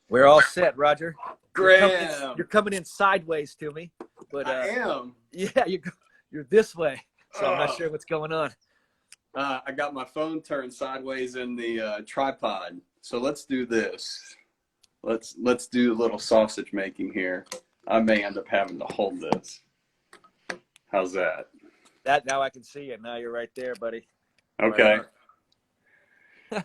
We're all set, Roger. Graham. You're coming in sideways to me, but I am. yeah, you're this way, so I'm not Oh. sure what's going on. I got my phone turned sideways in the tripod. So let's do this. Let's do a little sausage making here. I may end up having to hold this. How's that? That now I can see you. Now you're right there, buddy. Okay. Right.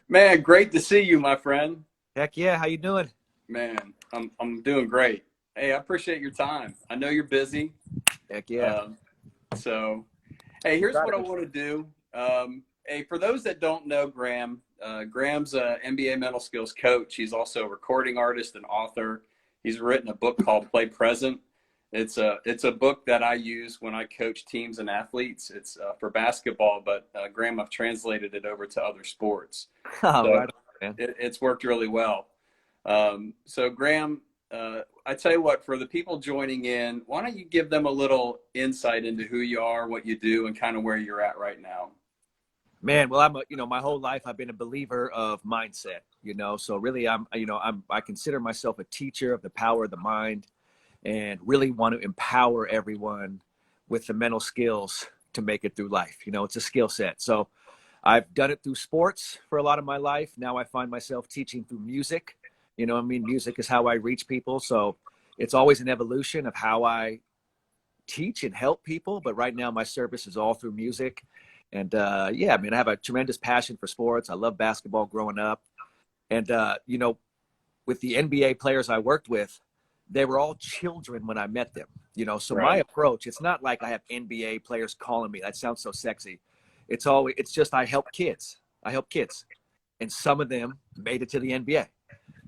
Man, great to see you, my friend. Heck yeah, how you doing? Man, I'm doing great. Hey, I appreciate your time. I know you're busy. Heck yeah. So, hey, here's what I want to do. Hey, for those that don't know Graham, Graham's a NBA mental skills coach. He's also a recording artist and author. He's written a book called Play Present. It's a book that I use when I coach teams and athletes. It's for basketball, but Graham, I've translated it over to other sports. So right on, it's worked really well. So Graham, I tell you what, for the people joining in, why don't you give them a little insight into who you are, what you do, and kind of where you're at right now? Man, well, my whole life I've been a believer of mindset, so really I consider myself a teacher of the power of the mind and really want to empower everyone with the mental skills to make it through life. It's a skill set. So I've done it through sports for a lot of my life. Now I find myself teaching through music. Music is how I reach people. So it's always an evolution of how I teach and help people. But right now my service is all through music. And I have a tremendous passion for sports. I love basketball growing up. And, with the NBA players I worked with, they were all children when I met them, so Right. My approach, it's not like I have NBA players calling me. That sounds so sexy. It's just, I help kids. And some of them made it to the NBA.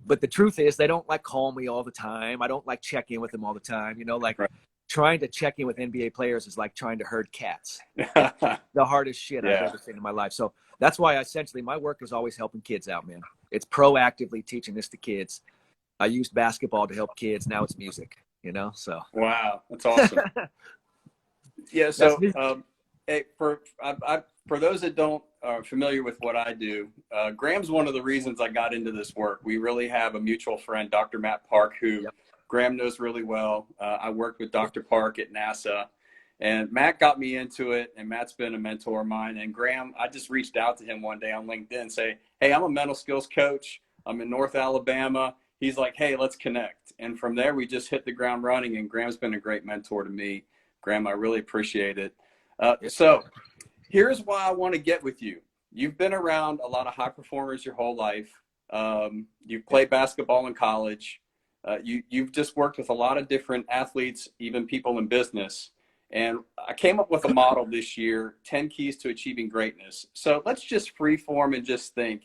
But the truth is they don't call me all the time. I don't check in with them all the time. Right. Trying to check in with NBA players is like trying to herd cats. The hardest shit I've ever seen in my life. So that's why essentially my work is always helping kids out, man. It's proactively teaching this to kids. I used basketball to help kids. Now it's music, so. Wow. That's awesome. Yeah. So, hey, for those that don't are familiar with what I do, Graham's one of the reasons I got into this work. We really have a mutual friend, Dr. Matt Park, who Graham knows really well. I worked with Dr. Park at NASA, and Matt got me into it, and Matt's been a mentor of mine. And Graham, I just reached out to him one day on LinkedIn and say, hey, I'm a mental skills coach. I'm in North Alabama. He's like, hey, let's connect. And from there, we just hit the ground running, and Graham's been a great mentor to me. Graham, I really appreciate it. So here's why I want to get with you. You've been around a lot of high performers your whole life. You've played basketball in college. You've just worked with a lot of different athletes, even people in business. And I came up with a model this year, 10 keys to achieving greatness. So let's just freeform and just think,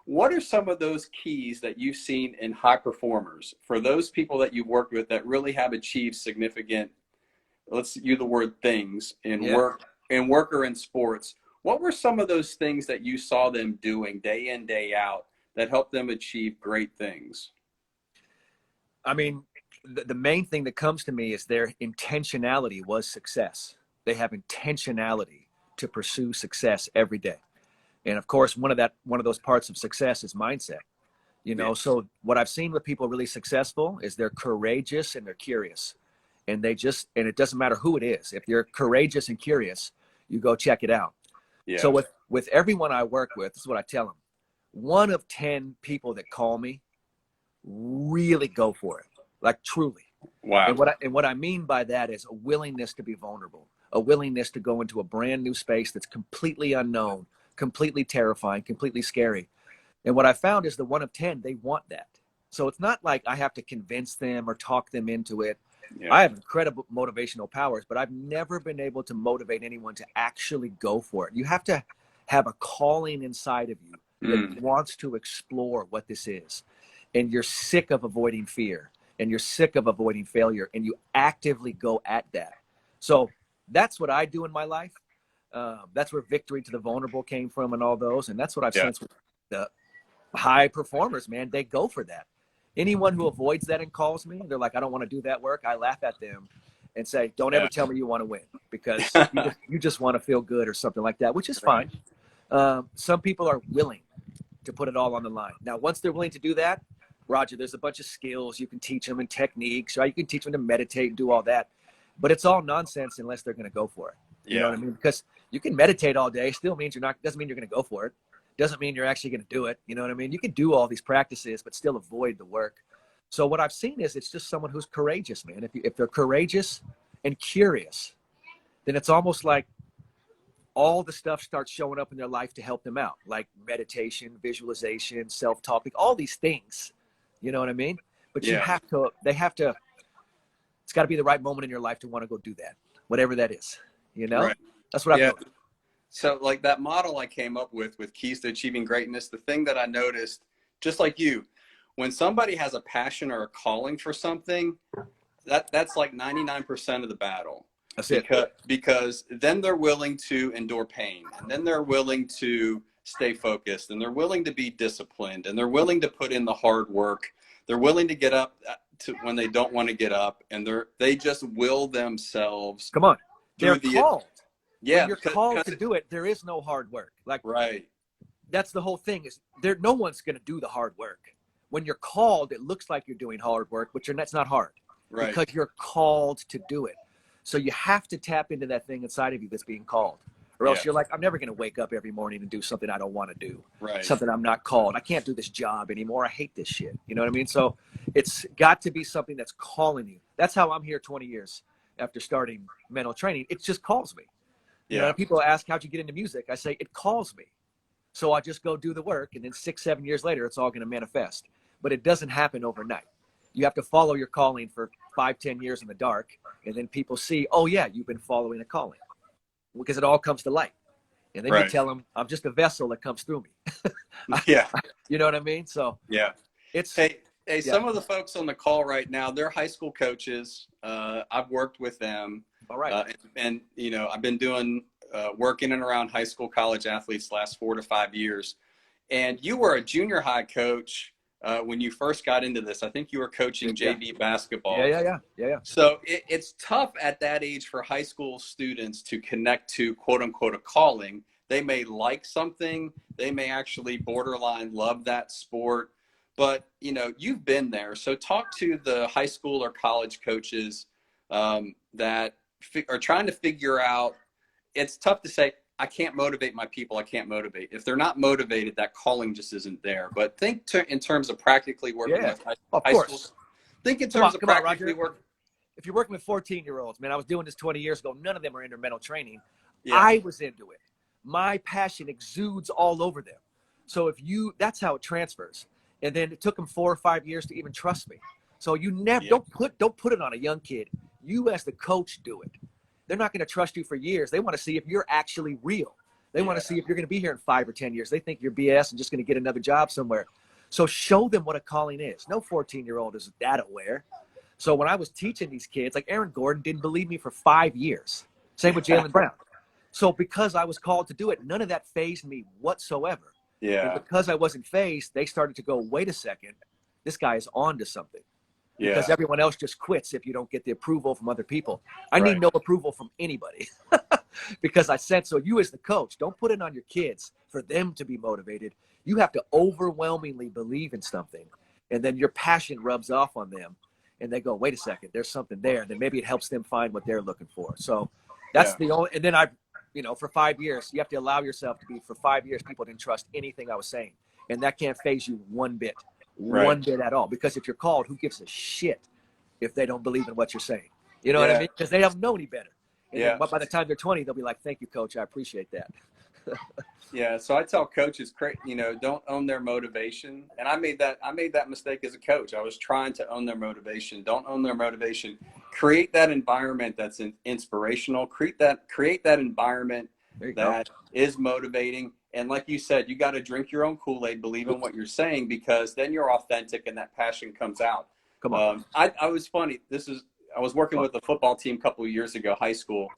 what are some of those keys that you've seen in high performers for those people that you've worked with that really have achieved significant, let's use the word things in work or in sports? What were some of those things that you saw them doing day in, day out that helped them achieve great things? I mean, the main thing that comes to me is their intentionality was success. They have intentionality to pursue success every day. And of course, one of those parts of success is mindset. So what I've seen with people really successful is they're courageous and they're curious. And and it doesn't matter who it is. If you're courageous and curious, you go check it out. Yeah. So with everyone I work with, this is what I tell them. 1 of 10 people that call me really go for it, truly. Wow. And what I mean by that is a willingness to be vulnerable, a willingness to go into a brand new space that's completely unknown, completely terrifying, completely scary. And what I found is the 1 of 10, they want that. So it's not like I have to convince them or talk them into it. Yeah. I have incredible motivational powers, but I've never been able to motivate anyone to actually go for it. You have to have a calling inside of you that wants to explore what this is. And you're sick of avoiding fear and you're sick of avoiding failure and you actively go at that. So that's what I do in my life. That's where Victory to the Vulnerable came from and all those. And that's what I've sensed with the high performers, man. They go for that. Anyone who avoids that and calls me, they're like, I don't want to do that work. I laugh at them and say, don't ever tell me you want to win because you just want to feel good or something like that, which is fine. Some people are willing. to put it all on the line. Now, once they're willing to do that, Roger, there's a bunch of skills you can teach them and techniques, right? You can teach them to meditate and do all that, but it's all nonsense unless they're going to go for it. You know what I mean? Because you can meditate all day, still means doesn't mean you're going to go for it. Doesn't mean you're actually going to do it. You know what I mean? You can do all these practices, but still avoid the work. So what I've seen is it's just someone who's courageous, man. If they're courageous and curious, then it's almost like all the stuff starts showing up in their life to help them out, like meditation, visualization, self-talk, like all these things. You know what I mean? But they have to, it's got to be the right moment in your life to want to go do that, whatever that is, you know? Right. That's what I've noticed. So like that model I came up with Keys to Achieving Greatness, the thing that I noticed, just like you, when somebody has a passion or a calling for something, that's like 99% of the battle. That's it. Because then they're willing to endure pain, and then they're willing to stay focused, and they're willing to be disciplined, and they're willing to put in the hard work. They're willing to get up to when they don't want to get up, and they just will themselves. Come on. They're called. Yeah. When you're called to do it, there is no hard work. Like, right. That's the whole thing, is no one's going to do the hard work. When you're called, it looks like you're doing hard work, but that's not hard. Right. Because you're called to do it. So you have to tap into that thing inside of you that's being called, or else you're like, I'm never going to wake up every morning and do something I don't want to do. Right. Something I'm not called. I can't do this job anymore. I hate this shit. You know what I mean? So it's got to be something that's calling you. That's how I'm here 20 years after starting mental training. It just calls me. You know, people ask, how'd you get into music? I say, it calls me. So I just go do the work, and then 6-7 years later, it's all going to manifest. But it doesn't happen overnight. You have to follow your calling for 5-10 years in the dark, and then people see, oh yeah, you've been following a calling, because it all comes to light. And then you tell them, I'm just a vessel that comes through me. You know what I mean? So it's some of the folks on the call right now, they're high school coaches. I've worked with them. All right. And you know, I've been doing work in and around high school, college athletes last 4 to 5 years. And you were a junior high coach when you first got into this. I think you were coaching JV basketball. Yeah. So it's tough at that age for high school students to connect to, quote unquote, a calling. They may like something. They may actually borderline love that sport. But, you know, you've been there. So talk to the high school or college coaches that are trying to figure out. It's tough to say, I can't motivate my people. I can't motivate. If they're not motivated, that calling just isn't there. But think in terms of practically working with high school. Think in terms of practically working. If you're working with 14-year-olds, man, I was doing this 20 years ago. None of them are into mental training. Yeah. I was into it. My passion exudes all over them. So that's how it transfers. And then it took them 4 or 5 years to even trust me. So you never don't put it on a young kid. You as the coach do it. They're not going to trust you for years. They want to see if you're actually real. They want to see if you're going to be here in 5 or 10 years. They think you're BS and just going to get another job somewhere. So show them what a calling is. No 14-year-old is that aware. So when I was teaching these kids, like Aaron Gordon didn't believe me for 5 years. Same with Jaylen Brown. So because I was called to do it, none of that fazed me whatsoever. Yeah. And because I wasn't fazed, they started to go, wait a second, this guy is on to something. Because everyone else just quits if you don't get the approval from other people. I need no approval from anybody. Because I said so. You as the coach, don't put it on your kids for them to be motivated. You have to overwhelmingly believe in something. And then your passion rubs off on them. And they go, wait a second, there's something there. And then maybe it helps them find what they're looking for. So that's the only, and then for 5 years, you have to allow yourself to be, for 5 years, people didn't trust anything I was saying. And that can't faze you one bit. One bit at all. Because if you're called, who gives a shit if they don't believe in what you're saying? You know what I mean? Because they don't know any better. And then by the time they're 20, they'll be like, thank you, coach. I appreciate that. So I tell coaches, don't own their motivation. And I made that mistake as a coach. I was trying to own their motivation. Don't own their motivation. Create that environment that's inspirational. Create that environment that is motivating. And like you said, you got to drink your own Kool-Aid, believe in what you're saying, because then you're authentic and that passion comes out. Come on. I was funny. I was working with a football team a couple of years ago, high school.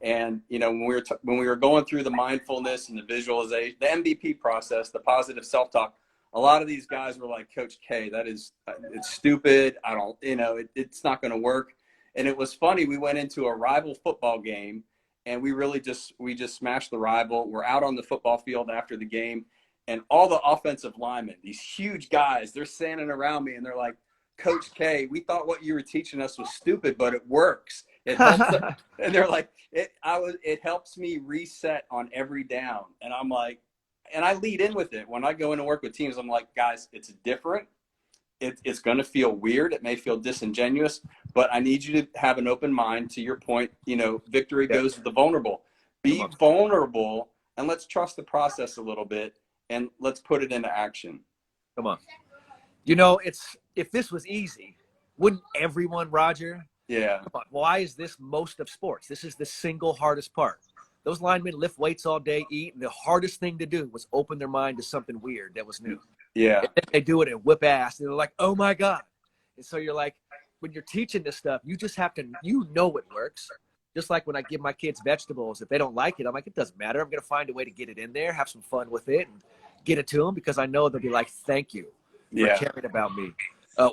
And, you know, when we were going through the mindfulness and the visualization, the MVP process, the positive self-talk, a lot of these guys were like, Coach K, it's stupid. I don't, it's not going to work. And it was funny. We went into a rival football game, and we just smashed the rival. We're out on the football field after the game, and all the offensive linemen, these huge guys, they're standing around me and they're like, Coach K, we thought what you were teaching us was stupid, but it works. It helps. And they're like, it helps me reset on every down. And I'm like, and I lead in with it. When I go in and work with teams, I'm like, guys, it's different. It's going to feel weird. It may feel disingenuous, but I need you to have an open mind. To your point, victory goes to the vulnerable. Be vulnerable, and let's trust the process a little bit, and let's put it into action. Come on. If this was easy, wouldn't everyone, Roger? Yeah. Come on. Why is this most of sports? This is the single hardest part. Those linemen lift weights all day, eat, and the hardest thing to do was open their mind to something weird that was new. Yeah. And then they do it and whip ass, and they're like, oh my God. And so you're like, when you're teaching this stuff, you just have to, it works. Just like when I give my kids vegetables, if they don't like it, I'm like, it doesn't matter. I'm going to find a way to get it in there, have some fun with it, and get it to them, because I know they'll be like, thank you for caring about me.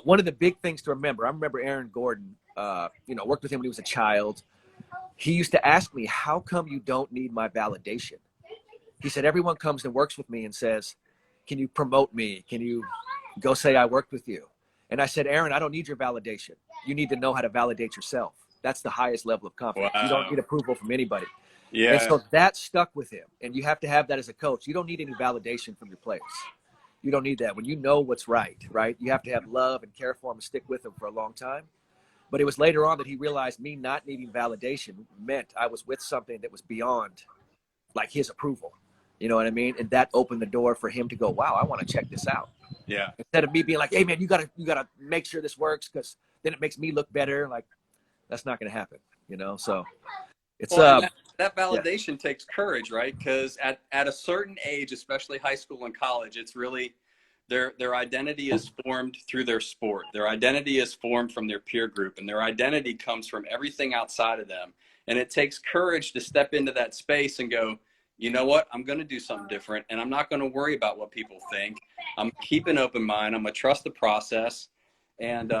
One of the big things to remember, I remember Aaron Gordon, worked with him when he was a child. He used to ask me, how come you don't need my validation? He said, everyone comes and works with me and says, can you promote me? Can you go say I worked with you? And I said, Aaron, I don't need your validation. You need to know how to validate yourself. That's the highest level of confidence. Wow. You don't need approval from anybody. Yeah. And so that stuck with him. And you have to have that as a coach. You don't need any validation from your players. You don't need that. When you know what's right? You have to have love and care for them and stick with them for a long time. But it was later on that he realized me not needing validation meant I was with something that was beyond like his approval. You know what I mean? And that opened the door for him to go, wow, I want to check this out. Yeah. Instead of me being like, hey man, you gotta make sure this works, because then it makes me look better. Like, that's not going to happen, So it's that validation takes courage, right? Because at a certain age, especially high school and college, it's really their identity is formed through their sport. Their identity is formed from their peer group, and their identity comes from everything outside of them. And it takes courage to step into that space and go, you know what? I'm going to do something different, and I'm not going to worry about what people think. I'm keeping an open mind. I'm going to trust the process. And,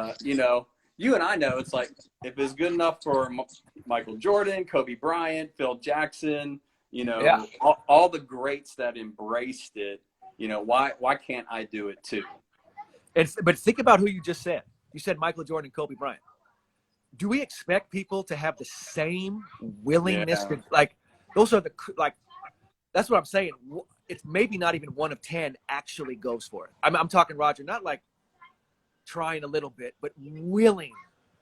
you and I know it's like, if it's good enough for Michael Jordan, Kobe Bryant, Phil Jackson, all the greats that embraced it, why can't I do it too? But think about who you just said. You said Michael Jordan and Kobe Bryant. Do we expect people to have the same willingness to, those are that's what I'm saying. It's maybe not even 1 of 10 actually goes for it. I'm talking, Roger, not like trying a little bit, but willing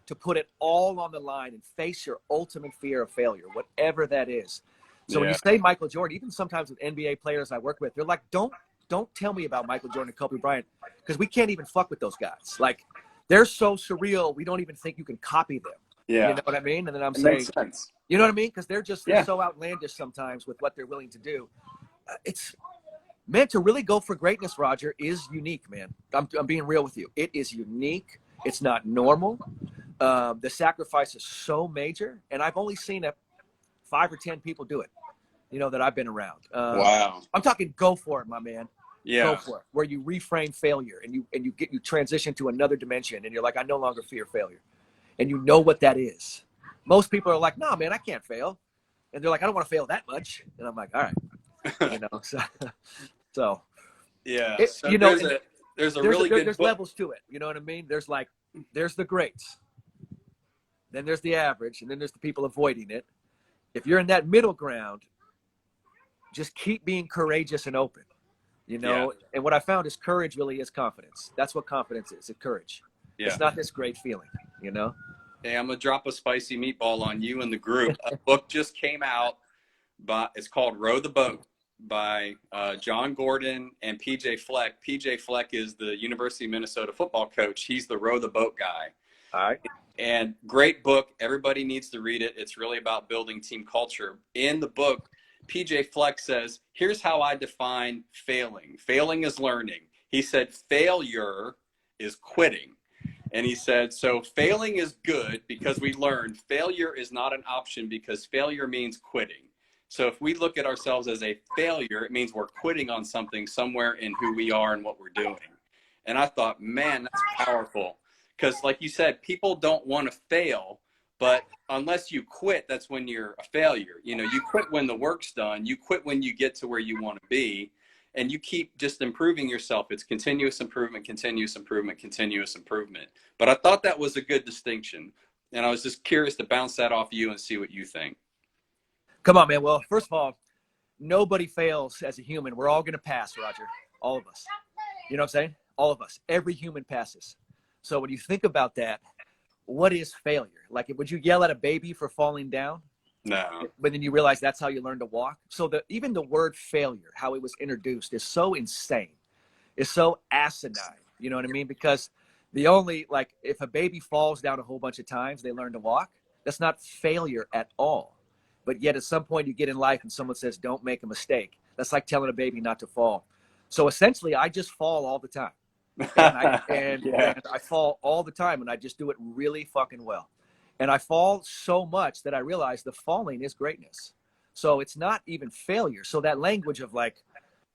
to put it all on the line and face your ultimate fear of failure, whatever that is. So when you say Michael Jordan, even sometimes with NBA players I work with, they're like, don't tell me about Michael Jordan and Kobe Bryant, because we can't even fuck with those guys. Like, they're so surreal, we don't even think you can copy them. Yeah. You know what I mean? And then I'm saying, you know what I mean? Because they're so outlandish sometimes with what they're willing to do. It's meant to really go for greatness, Roger, is unique, man. I'm being real with you. It is unique. It's not normal. The sacrifice is so major, and I've only seen 5 or 10 people do it, that I've been around. Wow. I'm talking go for it, my man. Yeah. Go for it. Where you reframe failure and you transition to another dimension, and you're like, I no longer fear failure. And you know what that is. Most people are like, no, man, I can't fail. And they're like, I don't want to fail that much. And I'm like, all right. So yeah. There's levels to it. You know what I mean? There's the greats. Then there's the average, and then there's the people avoiding it. If you're in that middle ground, just keep being courageous and open. And what I found is courage really is confidence. That's what confidence is. It's courage. Yeah. It's not this great feeling, Hey, I'm going to drop a spicy meatball on you and the group. A book just came out. It's called Row the Boat by John Gordon and PJ Fleck. PJ Fleck is the University of Minnesota football coach. He's the Row the Boat guy. All right. And great book. Everybody needs to read it. It's really about building team culture. In the book, PJ Fleck says, here's how I define failing. Failing is learning. He said, failure is quitting. And he said, so failing is good because we learned. Failure is not an option because failure means quitting. So if we look at ourselves as a failure, it means we're quitting on something somewhere in who we are and what we're doing. And I thought, man, that's powerful. Because like you said, people don't want to fail, but unless you quit, that's when you're a failure. You quit when the work's done. You quit when you get to where you want to be. and you keep just improving yourself. It's continuous improvement, continuous improvement, continuous improvement. But I thought that was a good distinction. And I was just curious to bounce that off you and see what you think. Come on, man. Well, first of all, nobody fails as a human. We're all going to pass, Roger. All of us. You know what I'm saying? All of us. Every human passes. So when you think about that, what is failure? Like, would you yell at a baby for falling down? No. But then you realize that's how you learn to walk. So even the word failure, how it was introduced, is so insane. It's so asinine. You know what I mean? Because the only, like, if a baby falls down a whole bunch of times, they learn to walk. That's not failure at all. But yet at some point you get in life and someone says, don't make a mistake. That's like telling a baby not to fall. So essentially, I just fall all the time. And I fall all the time, and I just do it really fucking well. And I fall so much that I realize the falling is greatness. So it's not even failure. So that language of like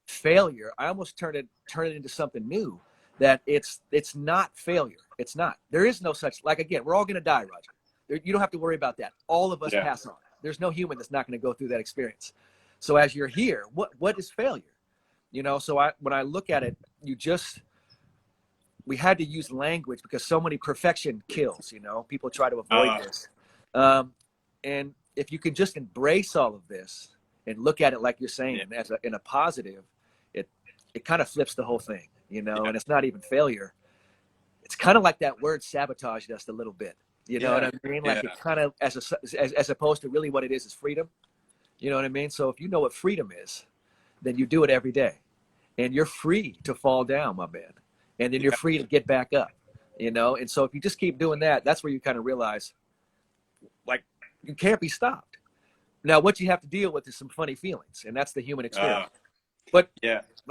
failure, I almost turn it into something new, that it's not failure. It's not. There is no such, like, again, we're all going to die, Roger. You don't have to worry about that. All of us pass on. There's no human that's not going to go through that experience. So as you're here, what is failure? You know, so when I look at it, we had to use language because so many perfection kills, you know, people try to avoid this. And if you can just embrace all of this and look at it like you're saying, in a positive, it kind of flips the whole thing, you know, and it's not even failure. It's kind of like that word sabotaged us a little bit. You know what I mean? Like it kind of, as opposed to really what it is freedom. You know what I mean? So if you know what freedom is, then you do it every day. And you're free to fall down, my man. And then you're free to get back up, you know? And so if you just keep doing that, that's where you kind of realize, like, you can't be stopped. Now, what you have to deal with is some funny feelings, and that's the human experience. But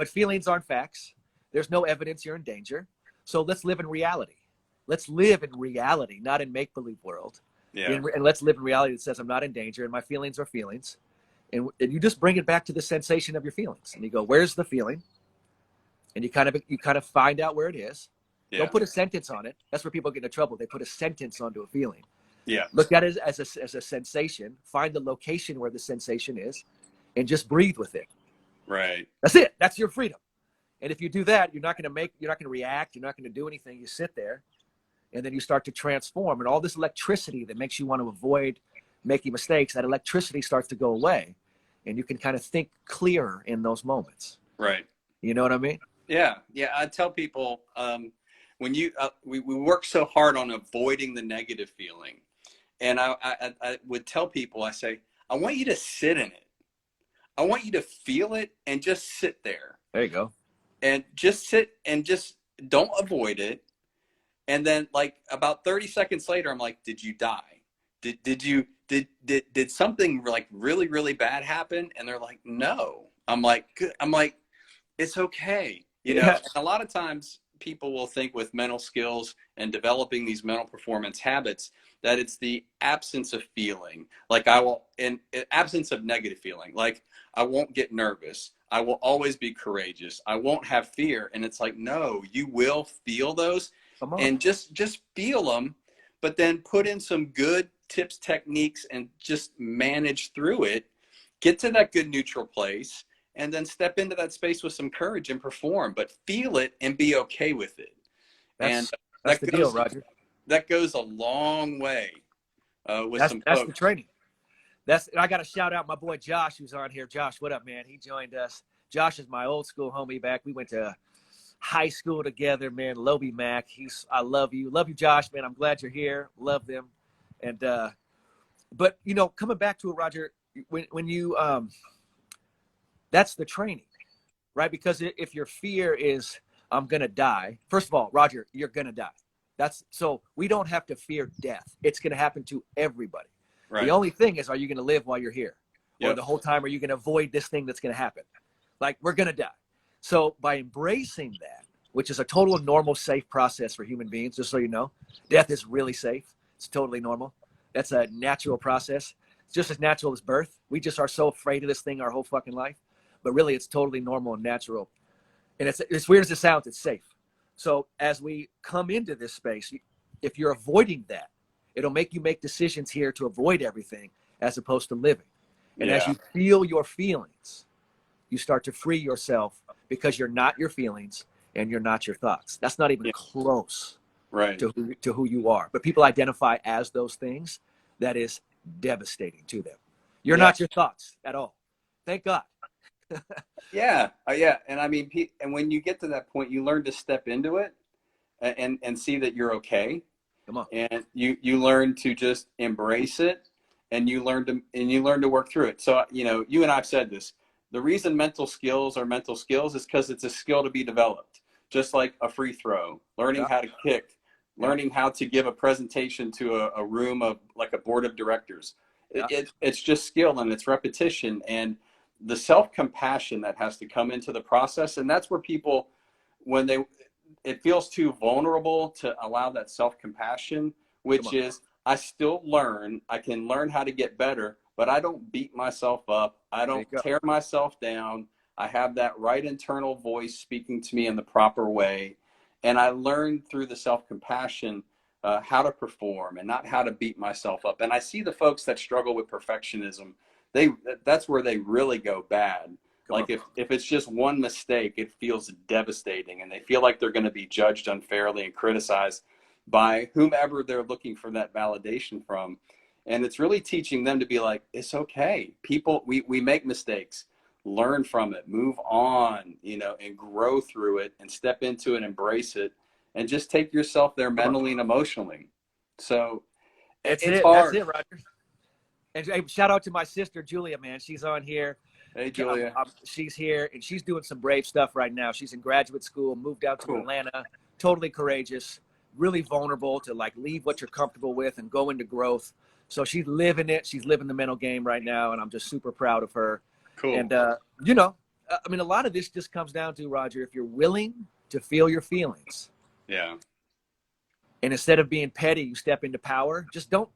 feelings aren't facts. There's no evidence you're in danger. So let's live in reality. Let's live in reality, not in make-believe world. And let's live in reality that says I'm not in danger and my feelings are feelings. And you just bring it back to the sensation of your feelings. And you go, where's the feeling? And you kind of find out where it is. Don't put a sentence on it. That's where people get into trouble. They put a sentence onto a feeling. Look at it as a sensation. Find the location where the sensation is and just breathe with it. Right. That's it. That's your freedom. And if you do that, you're not going to react. You're not going to do anything. You sit there. And then you start to transform, and all this electricity that makes you want to avoid making mistakes, that electricity starts to go away, and you can kind of think clearer in those moments. Right. You know what I mean? Yeah. I tell people when we work so hard on avoiding the negative feeling, and I would tell people, I say, I want you to sit in it. I want you to feel it and just sit there. There you go. And just sit and just don't avoid it. And then like about 30 seconds later, I'm like, did you die? Did something like really, really bad happen? And they're like, no. I'm like, it's okay. You know, and a lot of times people will think with mental skills and developing these mental performance habits that it's the absence of feeling. Like absence of negative feeling. Like I won't get nervous. I will always be courageous. I won't have fear. And it's like, no, you will feel those. And just feel them, but then put in some good tips, techniques, and just manage through it. Get to that good neutral place, and then step into that space with some courage and perform. But feel it and be okay with it. That's the deal, Roger. That goes a long way with some folks. That's the training. I got to shout out my boy Josh, who's on here. Josh, what up, man? He joined us. Josh is my old school homie back. We went to high school together, man. Lobie Mac. I love you, Josh, man. I'm glad you're here. Love them. And but you know, coming back to it, Roger, when you that's the training, right? Because if your fear is I'm gonna die, first of all, Roger, you're gonna die. So we don't have to fear death. It's gonna happen to everybody. Right. The only thing is, are you gonna live while you're here, or the whole time are you gonna avoid this thing that's gonna happen? Like, we're gonna die. So by embracing that, which is a total normal, safe process for human beings, just so you know, death is really safe. It's totally normal. That's a natural process. It's just as natural as birth. We just are so afraid of this thing our whole fucking life. But really, it's totally normal and natural. And it's weird as it sounds, it's safe. So as we come into this space, if you're avoiding that, it'll make you make decisions here to avoid everything as opposed to living. And as you feel your feelings, you start to free yourself because you're not your feelings and you're not your thoughts. That's not even close to who you are. But people identify as those things. That is devastating to them. You're not your thoughts at all. Thank God. Yeah. And I mean, and when you get to that point, you learn to step into it and see that you're okay. Come on. And you learn to just embrace it, and you learn to work through it. So, you and I've said this. The reason mental skills are mental skills is because it's a skill to be developed. Just like a free throw, learning how to kick, learning how to give a presentation to a room of like a board of directors. It's just skill, and it's repetition, and the self-compassion that has to come into the process. And that's where people, when it feels too vulnerable to allow that self-compassion, which is, I can learn how to get better, but I don't beat myself up. I don't tear myself down. I have that right internal voice speaking to me in the proper way. And I learned through the self-compassion how to perform and not how to beat myself up. And I see the folks that struggle with perfectionism, that's where they really go bad. Like if it's just one mistake, it feels devastating, and they feel like they're going to be judged unfairly and criticized by whomever they're looking for that validation from. And it's really teaching them to be like, it's okay. People, we make mistakes, learn from it, move on, and grow through it and step into it, embrace it, and just take yourself there mentally and emotionally. So it's hard. That's it, Roger. And hey, shout out to my sister, Julia, man. She's on here. Hey, Julia. She's here, and she's doing some brave stuff right now. She's in graduate school, moved out to Atlanta, totally courageous, really vulnerable to like leave what you're comfortable with and go into growth. So she's living it. She's living the mental game right now, and I'm just super proud of her. Cool. And, I mean, a lot of this just comes down to, Roger, if you're willing to feel your feelings. Yeah. And instead of being petty, you step into power. Just don't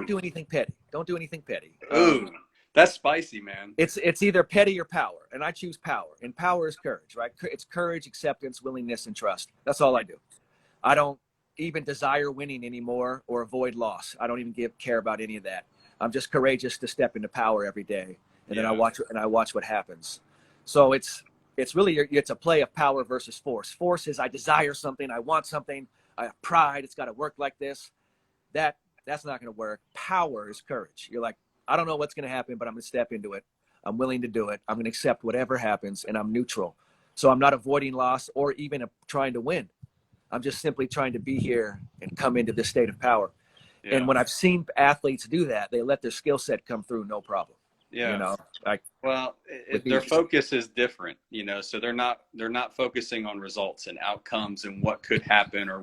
do anything petty. Don't do anything petty. Ooh, that's spicy, man. It's either petty or power, and I choose power. And power is courage, right? It's courage, acceptance, willingness, and trust. That's all I do. I don't even desire winning anymore or avoid loss. I don't even care about any of that. I'm just courageous to step into power every day, and then I watch what happens. So it's really it's a play of power versus force. Force is I desire something, I want something, I have pride. It's got to work like this. That's not going to work. Power is courage. You're like, I don't know what's going to happen, but I'm going to step into it. I'm willing to do it. I'm going to accept whatever happens, and I'm neutral. So I'm not avoiding loss or even trying to win. I'm just simply trying to be here and come into this state of power. Yeah. And when I've seen athletes do that, they let their skill set come through, no problem. Yeah. Their focus is different, so they're not focusing on results and outcomes and what could happen or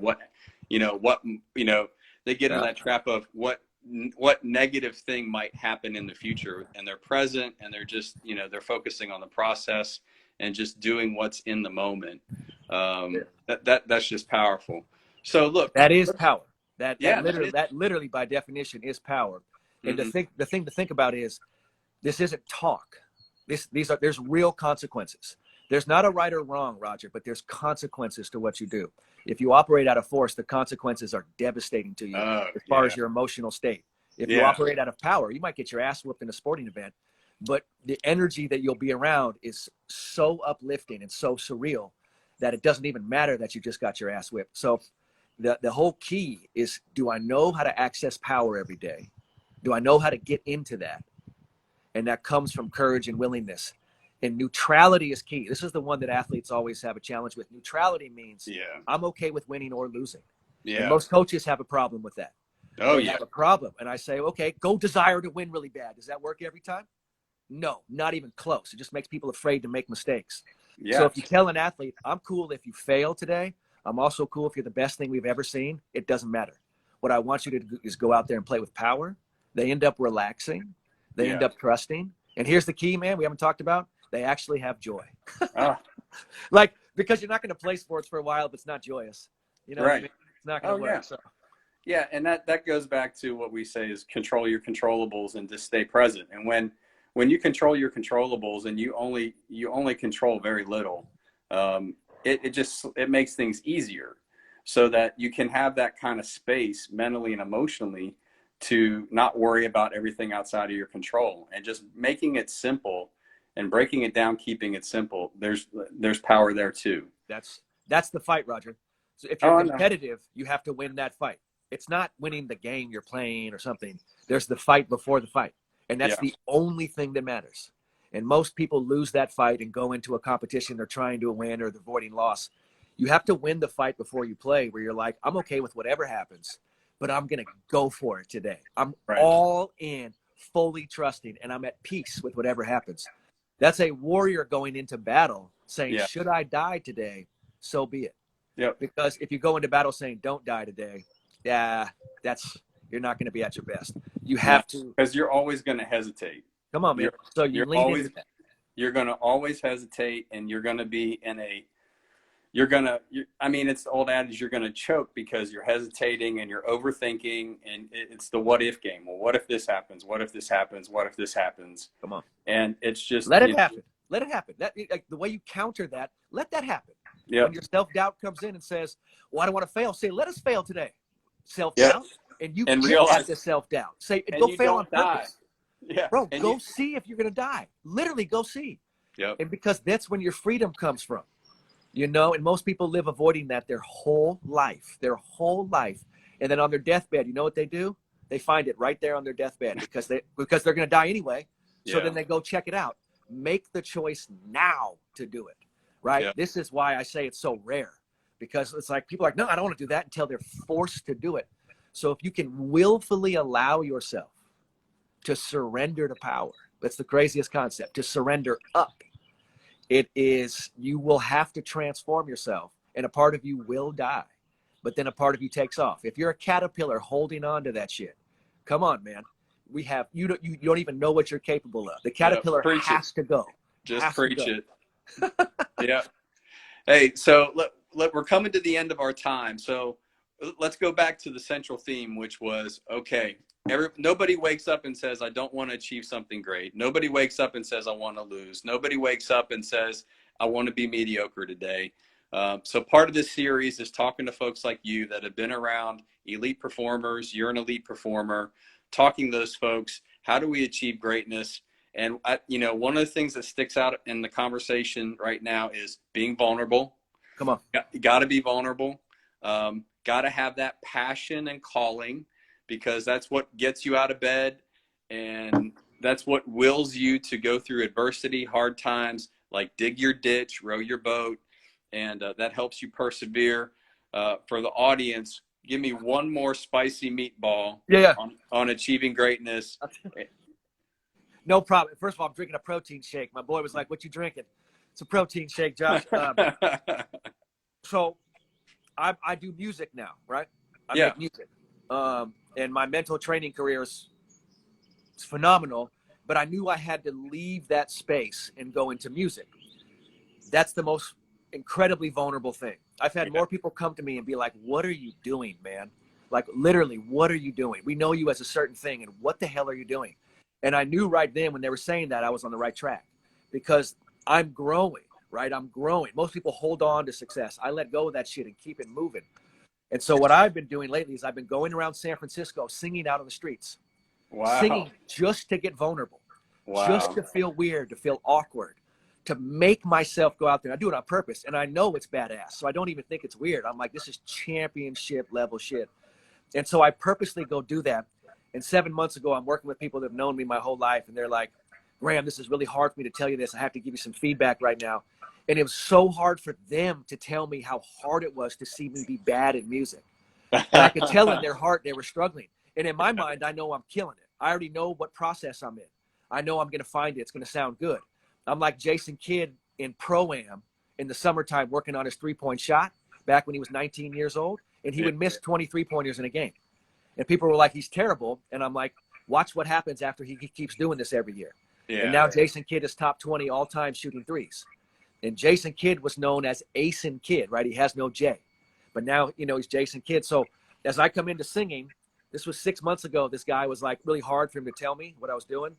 they get in that trap of what negative thing might happen in the future, and they're present, and they're just, they're focusing on the process and just doing what's in the moment. That's just powerful. So look, that is power. That literally by definition is power. And the thing to think about is, this isn't talk. There's real consequences. There's not a right or wrong, Roger, but there's consequences to what you do. If you operate out of force, the consequences are devastating to you as far as your emotional state. If you operate out of power, you might get your ass whooped in a sporting event, but the energy that you'll be around is so uplifting and so surreal that it doesn't even matter that you just got your ass whipped. So the whole key is, do I know how to access power every day? Do I know how to get into that? And that comes from courage and willingness. And neutrality is key. This is the one that athletes always have a challenge with. Neutrality means I'm okay with winning or losing. Yeah. And most coaches have a problem with that. They have a problem. And I say, okay, go desire to win really bad. Does that work every time? No, not even close. It just makes people afraid to make mistakes. Yes. So if you tell an athlete, I'm cool if you fail today, I'm also cool if you're the best thing we've ever seen, it doesn't matter. What I want you to do is go out there and play with power. They end up relaxing. They end up trusting. And here's the key, man, we haven't talked about. They actually have joy. Because you're not going to play sports for a while if it's not joyous. You know what I mean? It's not going to work. So. Yeah, and that goes back to what we say is control your controllables and just stay present. And when you control your controllables and you only control very little, it makes things easier, so that you can have that kind of space mentally and emotionally to not worry about everything outside of your control, and just making it simple and breaking it down, keeping it simple, there's power there too. That's the fight, Roger. So if you're competitive, you have to win that fight. It's not winning the game you're playing or something. There's the fight before the fight. And that's the only thing that matters. And most people lose that fight and go into a competition they're trying to win or they're avoiding loss. You have to win the fight before you play, where you're like, I'm okay with whatever happens, but I'm going to go for it today. I'm all in, fully trusting, and I'm at peace with whatever happens. That's a warrior going into battle saying, should I die today? So be it. Yep. Because if you go into battle saying, don't die today, you're not going to be at your best. You have to. Because you're always going to hesitate. Come on, man. So you lean into that. You're going to always hesitate, and you're going to be in a, I mean, it's the old adage, you're going to choke because you're hesitating and you're overthinking, and it's the what if game. Well, what if this happens? What if this happens? What if this happens? Come on. And it's just. Let it happen. Let it happen. Like the way you counter that, let that happen. Yep. When your self-doubt comes in and says, well, I don't want to fail, say, let us fail today. Self-doubt. And you realize the self-doubt. Say, go fail on purpose. Yeah. Bro, go see if you're going to die. Literally go see. Yep. And because that's when your freedom comes from, you know, and most people live avoiding that their whole life. And then on their deathbed, you know what they do? They find it right there on their deathbed because they're going to die anyway. So then they go check it out. Make the choice now to do it, right? Yeah. This is why I say it's so rare, because it's like people are like, no, I don't want to do that, until they're forced to do it. So if you can willfully allow yourself to surrender to power, that's the craziest concept, to surrender up. It is, you will have to transform yourself, and a part of you will die, but then a part of you takes off. If you're a caterpillar holding on to that shit, come on, man. You don't even know what you're capable of. The caterpillar has to go. Just preach it. Yeah. Hey, so we're coming to the end of our time. So let's go back to the central theme, which was, okay, nobody wakes up and says, I don't want to achieve something great. Nobody wakes up and says, I want to lose. Nobody wakes up and says, I want to be mediocre today. So part of this series is talking to folks like you that have been around elite performers. You're an elite performer. Talking to those folks, how do we achieve greatness? And one of the things that sticks out in the conversation right now is being vulnerable. Come on. You got to be vulnerable. Got to have that passion and calling, because that's what gets you out of bed, and that's what wills you to go through adversity, hard times, like dig your ditch, row your boat, and that helps you persevere. For the audience, give me one more spicy meatball on achieving greatness. No problem. First of all, I'm drinking a protein shake. My boy was like, what you drinking? It's a protein shake, Josh. So I do music now, right? I make music. And my mental training career is phenomenal, but I knew I had to leave that space and go into music. That's the most incredibly vulnerable thing. I've had more people come to me and be like, what are you doing, man? Like, literally, what are you doing? We know you as a certain thing, and what the hell are you doing? And I knew right then when they were saying that I was on the right track, because I'm growing, right? I'm growing. Most people hold on to success. I let go of that shit and keep it moving. And so what I've been doing lately is I've been going around San Francisco singing out on the streets. Wow. Singing just to get vulnerable. Wow. Just to feel weird, to feel awkward, to make myself go out there. I do it on purpose, and I know it's badass, so I don't even think it's weird. I'm like, this is championship level shit. And so I purposely go do that. And 7 months ago, I'm working with people that have known me my whole life, and they're like, Graham, this is really hard for me to tell you this. I have to give you some feedback right now. And it was so hard for them to tell me how hard it was to see me be bad in music. And I could tell in their heart they were struggling. And in my mind, I know I'm killing it. I already know what process I'm in. I know I'm going to find it. It's going to sound good. I'm like Jason Kidd in Pro-Am in the summertime working on his three-point shot back when he was 19 years old. And he would miss 20 three-pointers in a game. And people were like, he's terrible. And I'm like, watch what happens after he keeps doing this every year. Yeah. And now Jason Kidd is top 20 all-time shooting threes. And Jason Kidd was known as Asin Kidd, right? He has no J. But now, he's Jason Kidd. So as I come into singing, this was 6 months ago, this guy was like really hard for him to tell me what I was doing.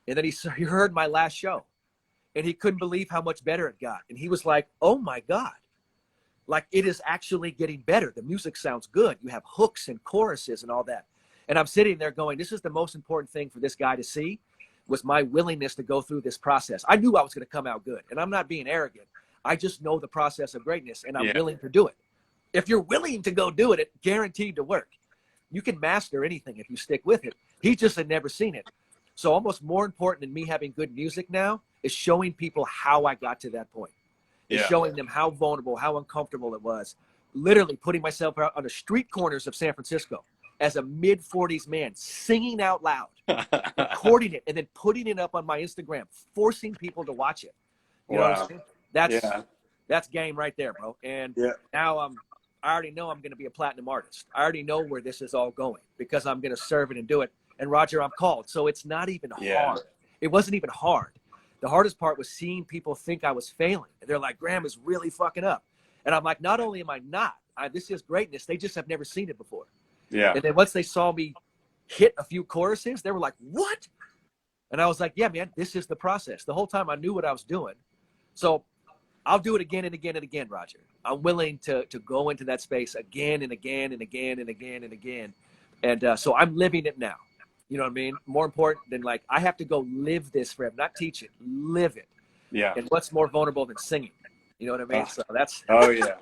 And then he heard my last show. And he couldn't believe how much better it got. And he was like, oh, my God. Like, it is actually getting better. The music sounds good. You have hooks and choruses and all that. And I'm sitting there going, this is the most important thing for this guy to see. was my willingness to go through this process. I knew I was going to come out good, and I'm not being arrogant. I just know the process of greatness, and I'm willing to do it. If you're willing to go do it, it's guaranteed to work. You can master anything if you stick with it. He just had never seen it. So almost more important than me having good music now is showing people how I got to that point. Is showing them how vulnerable, how uncomfortable it was. Literally putting myself out on the street corners of San Francisco as a mid-40s man, singing out loud, recording it, and then putting it up on my Instagram, forcing people to watch it. You know what I'm saying? That's game right there, bro. And now I already know I'm going to be a platinum artist. I already know where this is all going because I'm going to serve it and do it. And Roger, I'm called. So it's not even hard. It wasn't even hard. The hardest part was seeing people think I was failing. They're like, Graham is really fucking up. And I'm like, not only am I not, this is greatness. They just have never seen it before. Yeah. And then once they saw me hit a few choruses, they were like, what? And I was like, yeah, man, this is the process. The whole time I knew what I was doing. So I'll do it again and again and again, Roger. I'm willing to go into that space again and again and again and again and again. And so I'm living it now. You know what I mean? More important than like, I have to go live this forever, not teach it, live it. Yeah. And what's more vulnerable than singing? You know what I mean? So that's. Oh, yeah.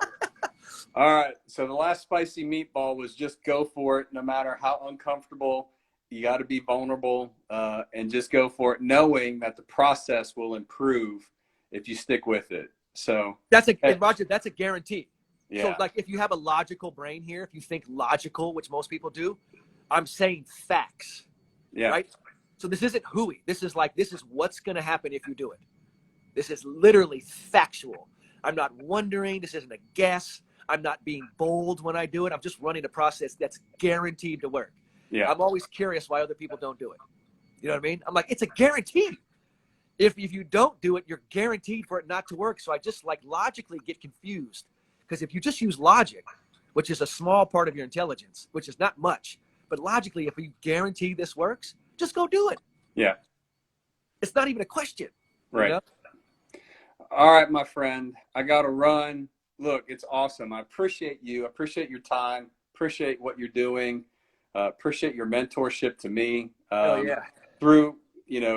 All right. So the last spicy meatball was just go for it. No matter how uncomfortable, you got to be vulnerable and just go for it, knowing that the process will improve if you stick with it. So Roger, that's a guarantee. Yeah. So like if you have a logical brain here, if you think logical, which most people do, I'm saying facts. Yeah. Right. So this isn't hooey. This is what's going to happen if you do it. This is literally factual. I'm not wondering. This isn't a guess. I'm not being bold when I do it. I'm just running a process that's guaranteed to work. Yeah. I'm always curious why other people don't do it. You know what I mean? I'm like, it's a guarantee. If you don't do it, you're guaranteed for it not to work. So I just like logically get confused because if you just use logic, which is a small part of your intelligence, which is not much, but logically, if you guarantee this works, just go do it. Yeah. It's not even a question. Right. You know? All right, my friend. I got to run. Look, it's awesome. I appreciate you. I appreciate your time. Appreciate what you're doing. Appreciate your mentorship to me. Through,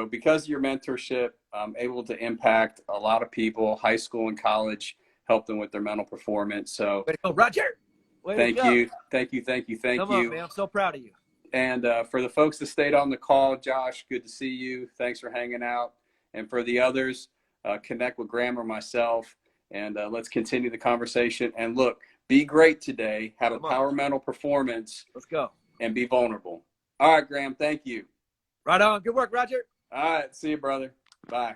because of your mentorship, I'm able to impact a lot of people, high school and college, help them with their mental performance. So, way to go, Roger. Thank you. Come on, man. I'm so proud of you. And for the folks that stayed on the call, Josh, good to see you. Thanks for hanging out. And for the others, connect with Graham or myself, and let's continue the conversation. And look, be great today. Have a power mental performance. Let's go. And be vulnerable. All right, Graham. Thank you. Right on. Good work, Roger. All right. See you, brother. Bye.